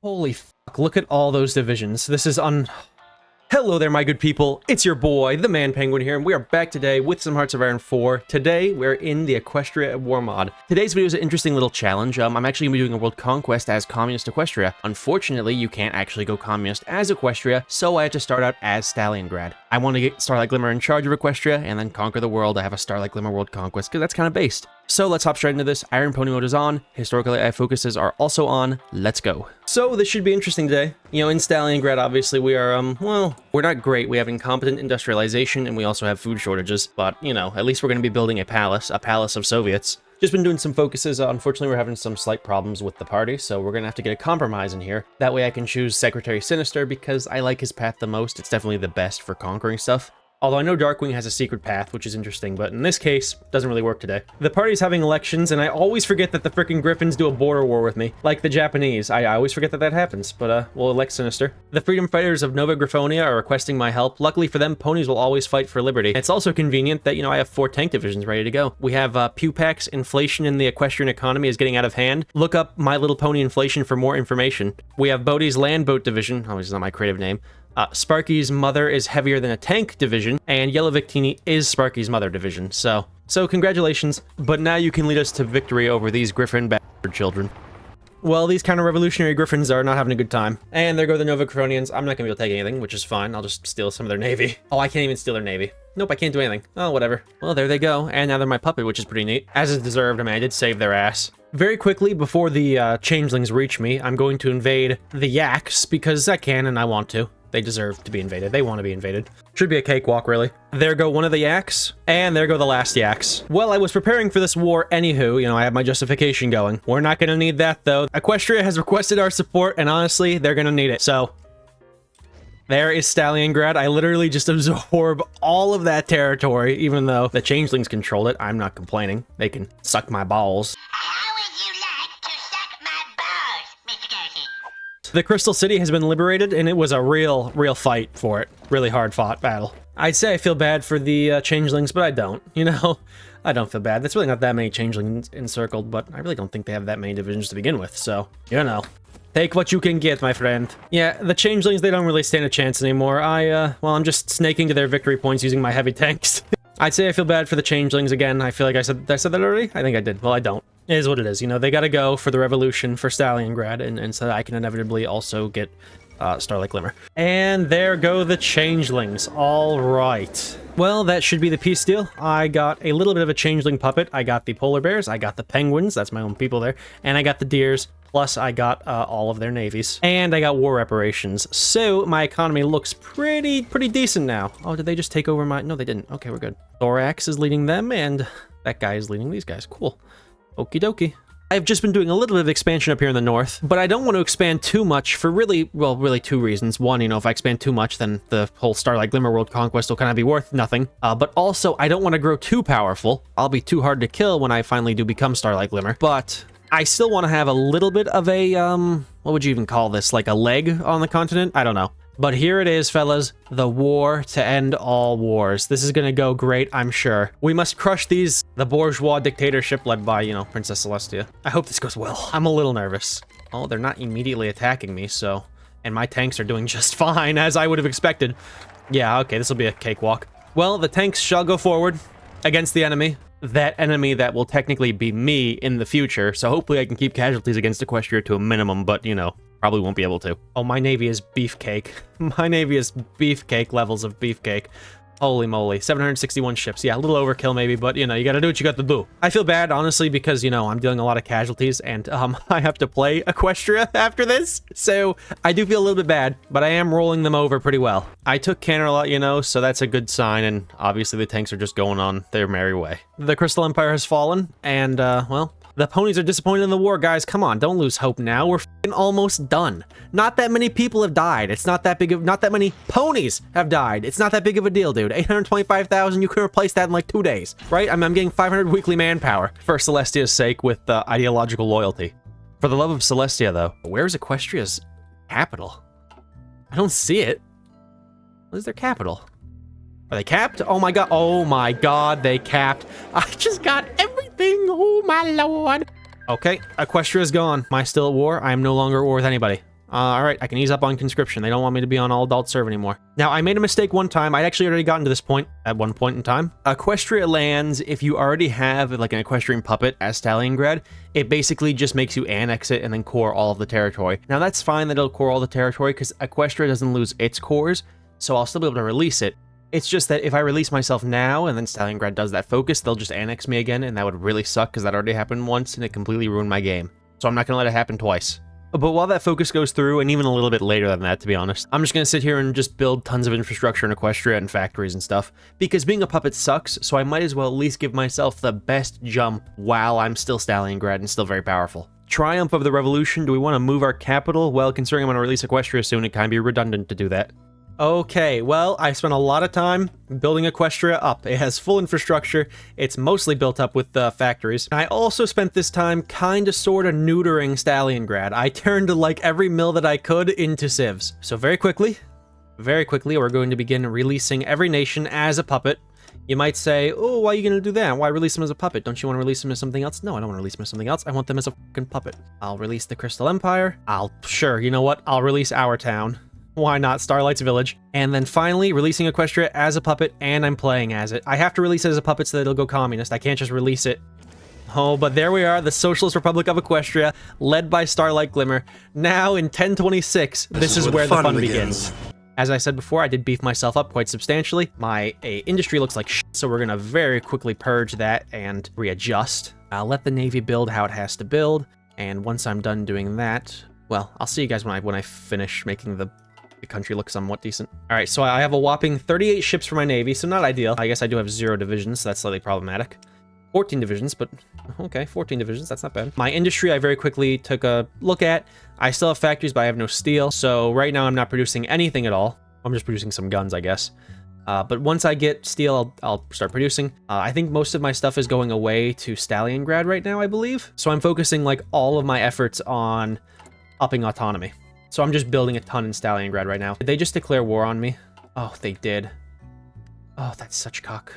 Holy fuck, look at all those divisions. This is Hello there, my good people. It's your boy, the Man Penguin here, and we are back today with some Hearts of Iron 4. Today, we're in the Equestria War mod. Today's video is an interesting little challenge. I'm actually going to be doing a World Conquest as Communist Equestria. Unfortunately, you can't actually go Communist as Equestria, so I had to start out as Stalliongrad. I want to get Starlight Glimmer in charge of Equestria, and then conquer the world. I have a Starlight Glimmer World Conquest, because that's kind of based. So let's hop straight into this. Iron Pony mode is on. Historical AI focuses are also on. Let's go. So this should be interesting today. You know, in Stalliongrad, obviously, we are, well, we're not great. We have incompetent industrialization, and we also have food shortages. But, you know, at least we're going to be building a palace of Soviets. Just been doing some focuses. Unfortunately, we're having some slight problems with the party, so we're going to have to get a compromise in here. That way I can choose Secretary Sinister, because I like his path the most. It's definitely the best for conquering stuff. Although I know Darkwing has a secret path, which is interesting, but in this case, doesn't really work today. The party's having elections, and I always forget that the frickin' Griffins do a border war with me. Like the Japanese. I always forget that that happens, but we'll elect Sinister. The freedom fighters of Nova Griffonia are requesting my help. Luckily for them, Ponies will always fight for liberty. It's also convenient that, you know, I have 4 tank divisions ready to go. We have Pewpack's inflation in the equestrian economy is getting out of hand. Look up My Little Pony inflation for more information. We have Bodhi's land boat division. Oh, it's not my creative name. Sparky's mother is heavier than a tank division, and Yellow Victini is Sparky's mother division, so congratulations, but now you can lead us to victory over these Griffin bastard children. Well, these counter-revolutionary Griffins are not having a good time. And there go the Nova Cronians. I'm not gonna be able to take anything, which is fine. I'll just steal some of their navy. Oh, I can't even steal their navy. Nope, I can't do anything. Oh, whatever. Well, there they go, and now they're my puppet, which is pretty neat. As is deserved, I mean, I did save their ass. Very quickly, before the changelings reach me, I'm going to invade the Yaks, because I can and I want to. They deserve to be invaded. They want to be invaded. Should be a cakewalk, really. There go one of the Yaks, and there go the last Yaks. Well, I was preparing for this war anywho, you know, I have my justification going. We're not gonna need that, though. Equestria has requested our support, and honestly, they're gonna need it, so... There is Stalliongrad. I literally just absorb all of that territory, even though the changelings control it. I'm not complaining. They can suck my balls. The Crystal City has been liberated, and it was a real fight for it. Really hard fought battle. I'd say I feel bad for the changelings, but I don't. You know, I don't feel bad. There's really not that many changelings encircled, but I really don't think they have that many divisions to begin with, so, you know. Take what you can get, my friend. Yeah, the changelings, they don't really stand a chance anymore. Well, I'm just snaking to their victory points using my heavy tanks. I'd say I feel bad for the changelings again. I feel like did I say that already? I think I did. Well, I don't. It is what it is. You know, they gotta go for the revolution for Stalliongrad, and so that I can inevitably also get Starlight Glimmer. And there go the changelings. All right. Well, that should be the peace deal. I got a little bit of a changeling puppet. I got the polar bears. I got the penguins. That's my own people there. And I got the deers. Plus, I got all of their navies. And I got war reparations. So, my economy looks pretty decent now. Oh, did they just take over my... No, they didn't. Okay, we're good. Thorax is leading them, and that guy is leading these guys. Cool. Okie dokie. I've just been doing a little bit of expansion up here in the north, but I don't want to expand too much for really 2 reasons. One, you know, if I expand too much, then the whole Starlight Glimmer World Conquest will kind of be worth nothing. But also, I don't want to grow too powerful. I'll be too hard to kill when I finally do become Starlight Glimmer. But I still want to have a little bit of a, what would you even call this? Like a leg on the continent? I don't know. But here it is, fellas. The war to end all wars. This is gonna go great, I'm sure. We must crush the bourgeois dictatorship led by, you know, Princess Celestia. I hope this goes well. I'm a little nervous. Oh, they're not immediately attacking me, so... And my tanks are doing just fine, as I would have expected. Yeah, okay, this will be a cakewalk. Well, the tanks shall go forward against the enemy. That enemy that will technically be me in the future, so hopefully I can keep casualties against Equestria to a minimum, but, you know... Probably won't be able to. Oh, my navy is beefcake. My navy is beefcake levels of beefcake. Holy moly. 761 ships. Yeah, a little overkill maybe, but, you know, you gotta do what you got to do. I feel bad, honestly, because, you know, I'm dealing a lot of casualties, and, I have to play Equestria after this, so I do feel a little bit bad, but I am rolling them over pretty well. I took Canterlot, you know, so that's a good sign, and obviously the tanks are just going on their merry way. The Crystal Empire has fallen, and, well... The ponies are disappointed in the war, guys. Come on, don't lose hope now. We're f***ing almost done. Not that many people have died. It's not that big of... Not that many ponies have died. It's not that big of a deal, dude. 825,000, you can replace that in like 2 days, right? I'm getting 500 weekly manpower for Celestia's sake with ideological loyalty. For the love of Celestia, though, where's Equestria's capital? I don't see it. What is their capital? Are they capped? Oh my god, they capped. I just got everything, oh my lord. Okay, Equestria is gone. Am I still at war? I am no longer at war with anybody. All right, I can ease up on conscription. They don't want me to be on all adult serve anymore. Now, I made a mistake one time. I'd actually already gotten to this point at one point in time. Equestria lands, if you already have like an equestrian puppet as Stalliongrad, it basically just makes you annex it and then core all of the territory. Now, that's fine that it'll core all the territory because Equestria doesn't lose its cores, so I'll still be able to release it. It's just that if I release myself now and then Stalliongrad does that focus, they'll just annex me again, and that would really suck because that already happened once and it completely ruined my game. So I'm not going to let it happen twice. But while that focus goes through, and even a little bit later than that, to be honest, I'm just going to sit here and just build tons of infrastructure in Equestria and factories and stuff, because being a puppet sucks, so I might as well at least give myself the best jump while I'm still Stalliongrad and still very powerful. Triumph of the Revolution, do we want to move our capital? Well, considering I'm going to release Equestria soon, it kind of be redundant to do that. Okay, well, I spent a lot of time building Equestria up. It has full infrastructure. It's mostly built up with factories. I also spent this time kind of sort of neutering Stalliongrad. I turned like every mill that I could into civs. So very quickly, we're going to begin releasing every nation as a puppet. You might say, oh, why are you going to do that? Why release them as a puppet? Don't you want to release them as something else? No, I don't want to release them as something else. I want them as a fucking puppet. I'll release the Crystal Empire. Sure, you know what? I'll release our town. Why not? Starlight's Village. And then finally, releasing Equestria as a puppet, and I'm playing as it. I have to release it as a puppet so that it'll go communist. I can't just release it. Oh, but there we are, the Socialist Republic of Equestria, led by Starlight Glimmer. Now, in 1026, this is where the fun begins. As I said before, I did beef myself up quite substantially. My industry looks like shit, so we're going to very quickly purge that and readjust. I'll let the Navy build how it has to build, and once I'm done doing that, well, I'll see you guys when I finish making the country look somewhat decent. All right, so I have a whopping 38 ships for my Navy, so not ideal. I guess I do have 0 divisions, so that's slightly problematic. 14 divisions, but okay, 14 divisions, that's not bad. My industry, I very quickly took a look at. I still have factories, but I have no steel, so right now I'm not producing anything at all. I'm just producing some guns, I guess. But once I get steel, I'll start producing. I think most of my stuff is going away to Stalliongrad right now, I believe. So I'm focusing like all of my efforts on upping autonomy. So I'm just building a ton in Stalliongrad right now. Did they just declare war on me? Oh, they did. Oh, that's such cock.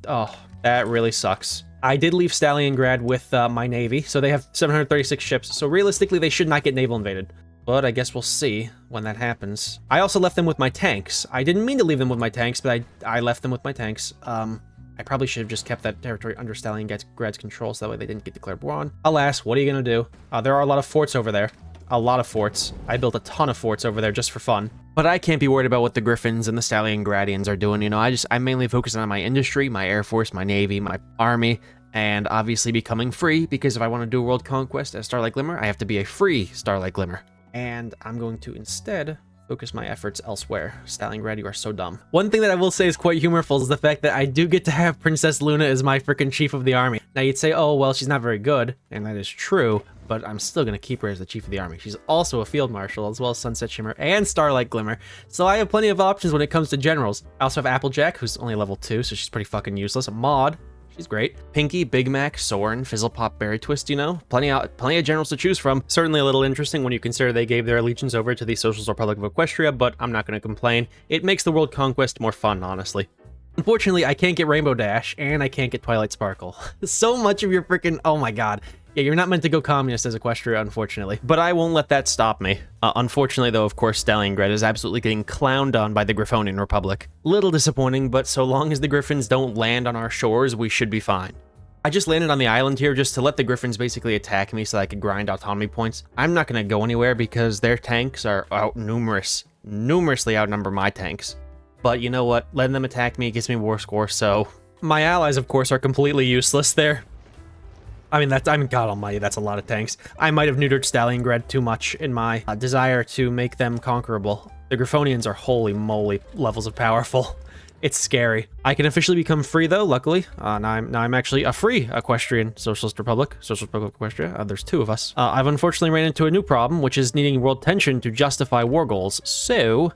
Oh, that really sucks. I did leave Stalliongrad with my Navy, so they have 736 ships. So realistically, they should not get naval invaded. But I guess we'll see when that happens. I also left them with my tanks. I didn't mean to leave them with my tanks, but I left them with my tanks. I probably should have just kept that territory under Stallionggrad's control, so that way they didn't get declared war on. Alas, what are you gonna do? There are a lot of forts over there. A lot of forts. I built a ton of forts over there just for fun. But I can't be worried about what the Griffins and the Stalliongradians are doing, you know. I'm mainly focusing on my industry, my Air Force, my Navy, my Army, and obviously becoming free, because if I want to do World Conquest as Starlight Glimmer, I have to be a free Starlight Glimmer. And I'm going to instead focus my efforts elsewhere. Stalliongrad, you are so dumb. One thing that I will say is quite humorful is the fact that I do get to have Princess Luna as my freaking chief of the army. Now you'd say, oh, well, she's not very good, and that is true, but I'm still going to keep her as the chief of the army. She's also a field marshal, as well as Sunset Shimmer and Starlight Glimmer, so I have plenty of options when it comes to generals. I also have Applejack, who's only level 2, so she's pretty fucking useless. Maud, she's great. Pinky, Big Mac, Soren, Fizzlepop, Berry Twist, you know? Plenty of generals to choose from. Certainly a little interesting when you consider they gave their allegiance over to the Socialist Republic of Equestria, but I'm not going to complain. It makes the World Conquest more fun, honestly. Unfortunately, I can't get Rainbow Dash, and I can't get Twilight Sparkle. So much of your freaking... oh my god. Yeah, you're not meant to go communist as Equestria, unfortunately. But I won't let that stop me. Unfortunately, though, of course, Stalliongrad is absolutely getting clowned on by the Griffonian Republic. Little disappointing, but so long as the Griffins don't land on our shores, we should be fine. I just landed on the island here just to let the Griffins basically attack me so that I could grind autonomy points. I'm not going to go anywhere because their tanks are numerously outnumber my tanks. But you know what? Letting them attack me gives me war score, so... my allies, of course, are completely useless there. I mean, God almighty, that's a lot of tanks. I might have neutered Stalliongrad too much in my desire to make them conquerable. The Griffonians are holy moly levels of powerful. It's scary. I can officially become free, though, luckily. Now I'm actually a free Equestrian Socialist Republic of Equestria. There's 2 of us. I've unfortunately ran into a new problem, which is needing world tension to justify war goals. So...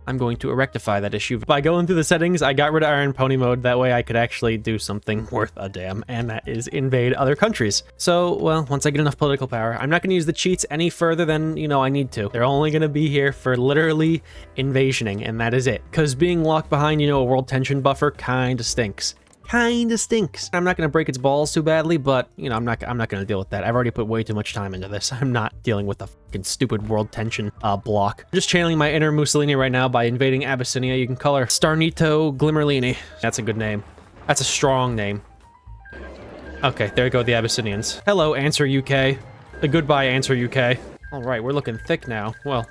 I'm going to rectify that issue. By going through the settings, I got rid of Iron Pony mode. That way I could actually do something worth a damn, and that is invade other countries. So, well, once I get enough political power, I'm not going to use the cheats any further than, you know, I need to. They're only going to be here for literally invasioning, and that is it. Because being locked behind, you know, a world tension buffer kind of stinks. kinda stinks. I'm not gonna break its balls too badly, but, you know, I'm not gonna deal with that. I've already put way too much time into this. I'm not dealing with the fucking stupid world tension block. I'm just channeling my inner Mussolini right now by invading Abyssinia. You can call her Starnito Glimmerlini. That's a good name. That's a strong name. Okay, there go the Abyssinians. Hello, Answer UK. Goodbye, Answer UK. All right, we're looking thick now. Well,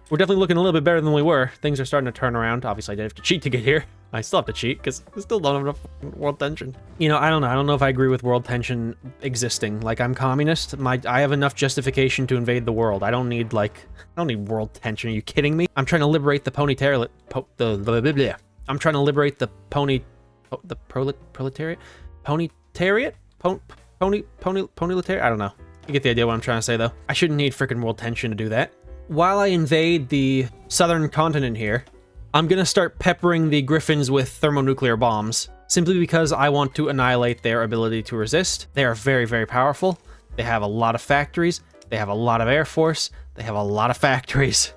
we're definitely looking a little bit better than we were. Things are starting to turn around. Obviously, I did have to cheat to get here. I still have to cheat because I still don't have enough world tension. You know, I don't know. I don't know if I agree with world tension existing. Like, I'm communist. I have enough justification to invade the world. I don't need world tension. Are you kidding me? I'm trying to liberate the proletariat. I'm trying to liberate the proletariat? Ponytariat? Ponyletariat? I don't know. You get the idea what I'm trying to say, though. I shouldn't need freaking world tension to do that. While I invade the southern continent here, I'm gonna start peppering the Griffins with thermonuclear bombs, simply because I want to annihilate their ability to resist. They are very, very powerful. They have a lot of factories. They have a lot of air force. They have a lot of factories.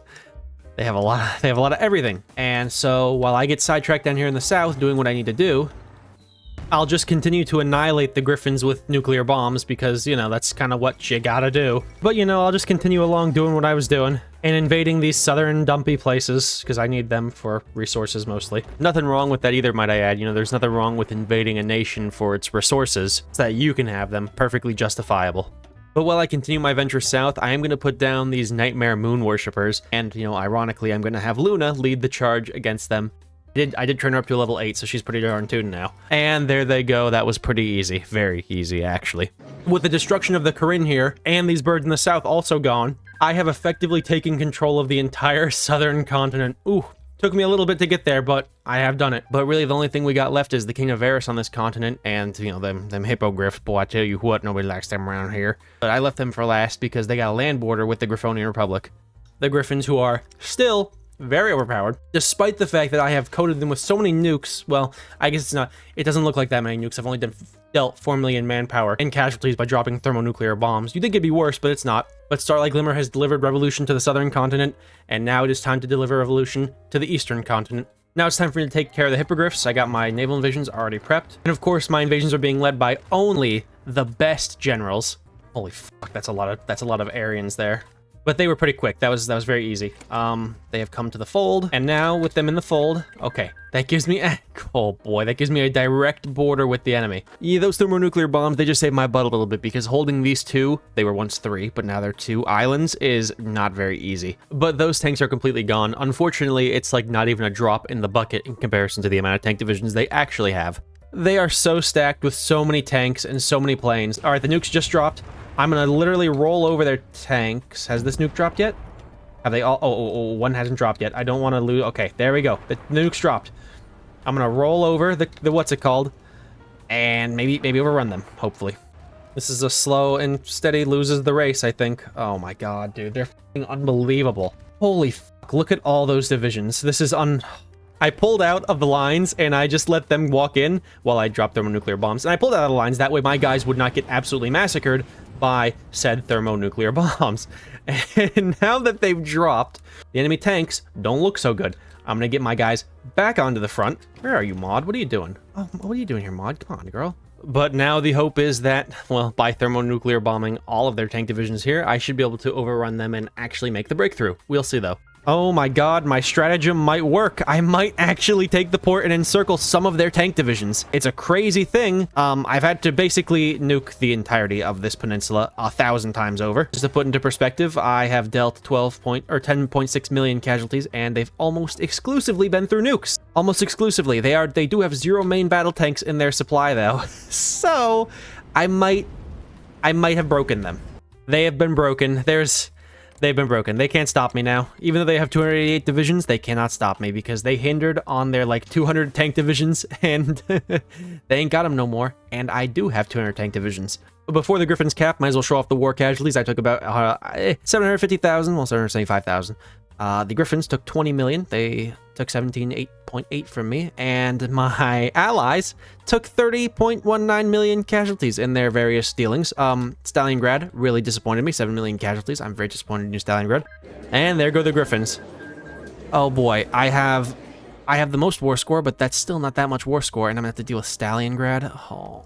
They have a lot of everything. And so while I get sidetracked down here in the south doing what I need to do, I'll just continue to annihilate the Griffins with nuclear bombs because, you know, that's kind of what you gotta do. But, you know, I'll just continue along doing what I was doing and invading these southern dumpy places because I need them for resources mostly. Nothing wrong with that either, might I add. You know, there's nothing wrong with invading a nation for its resources so that you can have them. Perfectly justifiable. But while I continue my venture south, I am going to put down these Nightmare Moon Worshippers, and, you know, ironically, I'm going to have Luna lead the charge against them. I did turn her up to a level 8, so she's pretty darn tuned now. And there they go. That was pretty easy. Very easy, actually. With the destruction of the Corinne here, and these birds in the south also gone, I have effectively taken control of the entire southern continent. Ooh, took me a little bit to get there, but I have done it. But really, the only thing we got left is the King of Varus on this continent, and, you know, them hippogriffs. Boy, I tell you what, nobody likes them around here. But I left them for last because they got a land border with the Griffonian Republic. The Griffins, who are still very overpowered, despite the fact that I have coated them with so many nukes. Well, I guess it doesn't look like that many nukes. I've only dealt 4 million manpower and casualties by dropping thermonuclear bombs. You'd think it'd be worse, but it's not. But Starlight Glimmer has delivered revolution to the southern continent, and now it is time to deliver revolution to the eastern continent. Now it's time for me to take care of the hippogriffs. I got my naval invasions already prepped. And of course, my invasions are being led by only the best generals. Holy fuck, that's a lot of Aryans there. But they were pretty quick. That was very easy. They have come to the fold, and now with them in the fold, okay, that gives me, oh boy, that gives me a direct border with the enemy. Yeah, those thermonuclear bombs, they just saved my butt a little bit because holding these 2, they were once 3, but now they're 2 islands is not very easy. But those tanks are completely gone. Unfortunately, it's like not even a drop in the bucket in comparison to the amount of tank divisions they actually have. They are so stacked with so many tanks and so many planes. All right, the nukes just dropped. I'm gonna literally roll over their tanks. Has this nuke dropped yet? Have they all? Oh, one hasn't dropped yet. I don't want to lose. Okay, there we go. The nuke's dropped. I'm gonna roll over the what's it called, and maybe overrun them. Hopefully, this is a slow and steady loses the race. I think. Oh my god, dude, they're f***ing unbelievable. Holy fuck! Look at all those divisions. This is I pulled out of the lines and I just let them walk in while I dropped thermonuclear bombs. And I pulled out of the lines that way my guys would not get absolutely massacred by said thermonuclear bombs. And now that they've dropped, the enemy tanks don't look so good. I'm gonna get my guys back onto the front. Where are you, Maud? What are you doing? Oh, what are you doing here, Maud? Come on, girl. But now the hope is that, well, by thermonuclear bombing all of their tank divisions here, I should be able to overrun them and actually make the breakthrough. We'll see, though. Oh my god, my stratagem might work. I might actually take the port and encircle some of their tank divisions. It's a crazy thing. I've had to basically nuke the entirety of this peninsula 1,000 times over. Just to put into perspective, I have dealt 10.6 million casualties, and they've almost exclusively been through nukes. Almost exclusively. They do have 0 main battle tanks in their supply, though. So, I might have broken them. They have been broken. They've been broken. They can't stop me now. Even though they have 288 divisions, they cannot stop me because they hindered on their, like, 200 tank divisions, and they ain't got them no more. And I do have 200 tank divisions. But before the Griffin's cap, might as well show off the war casualties. I took about 750,000, well, 775,000. The Griffins took 20 million. They took 17.8 from me, and my allies took 30.19 million casualties in their various dealings. Stalliongrad really disappointed me, 7 million casualties. I'm very disappointed in you, Stalliongrad. And there go the Griffins. Oh boy, I have I have the most war score, but that's still not that much war score, and I'm gonna have to deal with Stalliongrad. Oh.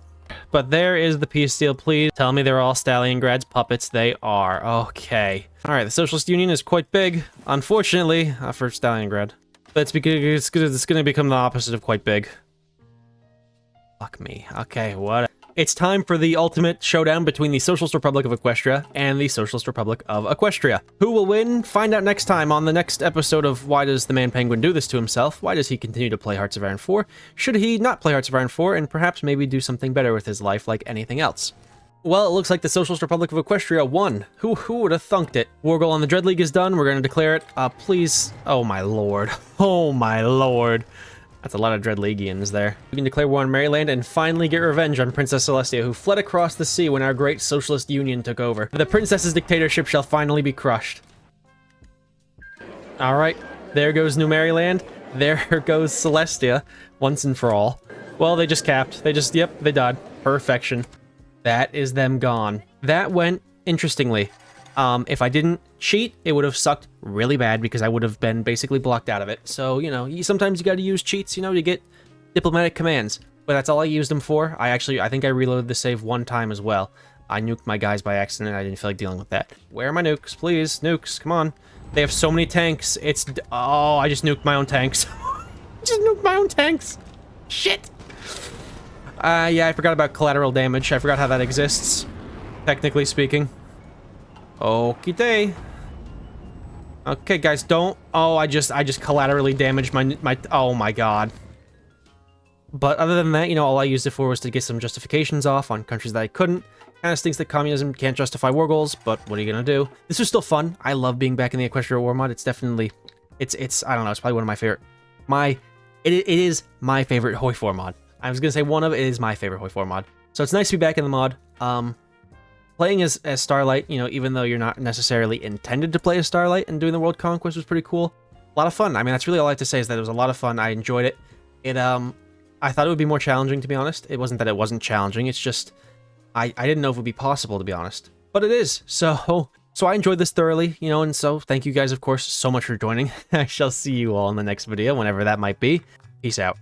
But there is the peace deal. Please tell me they're all Stalliongrad's puppets. They are. Okay. All right, the Socialist Union is quite big, unfortunately, for Stalliongrad. That's because it's going to become the opposite of quite big. Fuck me. Okay, what? It's time for the ultimate showdown between the Socialist Republic of Equestria and the Socialist Republic of Equestria. Who will win? Find out next time on the next episode of Why Does the Man Penguin Do This to Himself? Why does he continue to play Hearts of Iron 4? Should he not play Hearts of Iron 4 and perhaps maybe do something better with his life like anything else? Well, it looks like the Socialist Republic of Equestria won. Who would have thunked it? War goal on the Dread League is done. We're going to declare it. Please. Oh my lord. Oh my lord. That's a lot of Dread Leaguians there. We can declare war on Maryland and finally get revenge on Princess Celestia, who fled across the sea when our great Socialist Union took over. The princess's dictatorship shall finally be crushed. Alright, there goes New Maryland. There goes Celestia, once and for all. Well, they just capped. Yep, they died. Perfection. That is them gone. That went interestingly. If I didn't cheat, it would have sucked really bad because I would have been basically blocked out of it. So, you know, sometimes you got to use cheats, you know, to get diplomatic commands. But that's all I used them for. I think I reloaded the save one time as well. I nuked my guys by accident. I didn't feel like dealing with that. Where are my nukes? Please, nukes, come on. They have so many tanks. Oh, I just nuked my own tanks. Just nuked my own tanks. Shit. Yeah, I forgot about collateral damage. I forgot how that exists, technically speaking. Okie day. Okay, guys, don't. Oh, I just collaterally damaged my. Oh my god. But other than that, you know, all I used it for was to get some justifications off on countries that I couldn't. Kind of stinks that communism can't justify war goals, but what are you gonna do? This was still fun. I love being back in the Equestria War mod. It's definitely, it's I don't know. It's probably one of my favorite. It is my favorite Hoi 4 mod. I was gonna say one of it is my favorite Hoi 4 mod. So it's nice to be back in the mod. Playing as Starlight, you know, even though you're not necessarily intended to play as Starlight and doing the World Conquest was pretty cool. A lot of fun. I mean, that's really all I have to say is that it was a lot of fun. I enjoyed it. I thought it would be more challenging, to be honest. It wasn't that it wasn't challenging. It's just, I didn't know if it would be possible, to be honest. But it is. So I enjoyed this thoroughly, you know, and so thank you guys, of course, so much for joining. I shall see you all in the next video, whenever that might be. Peace out.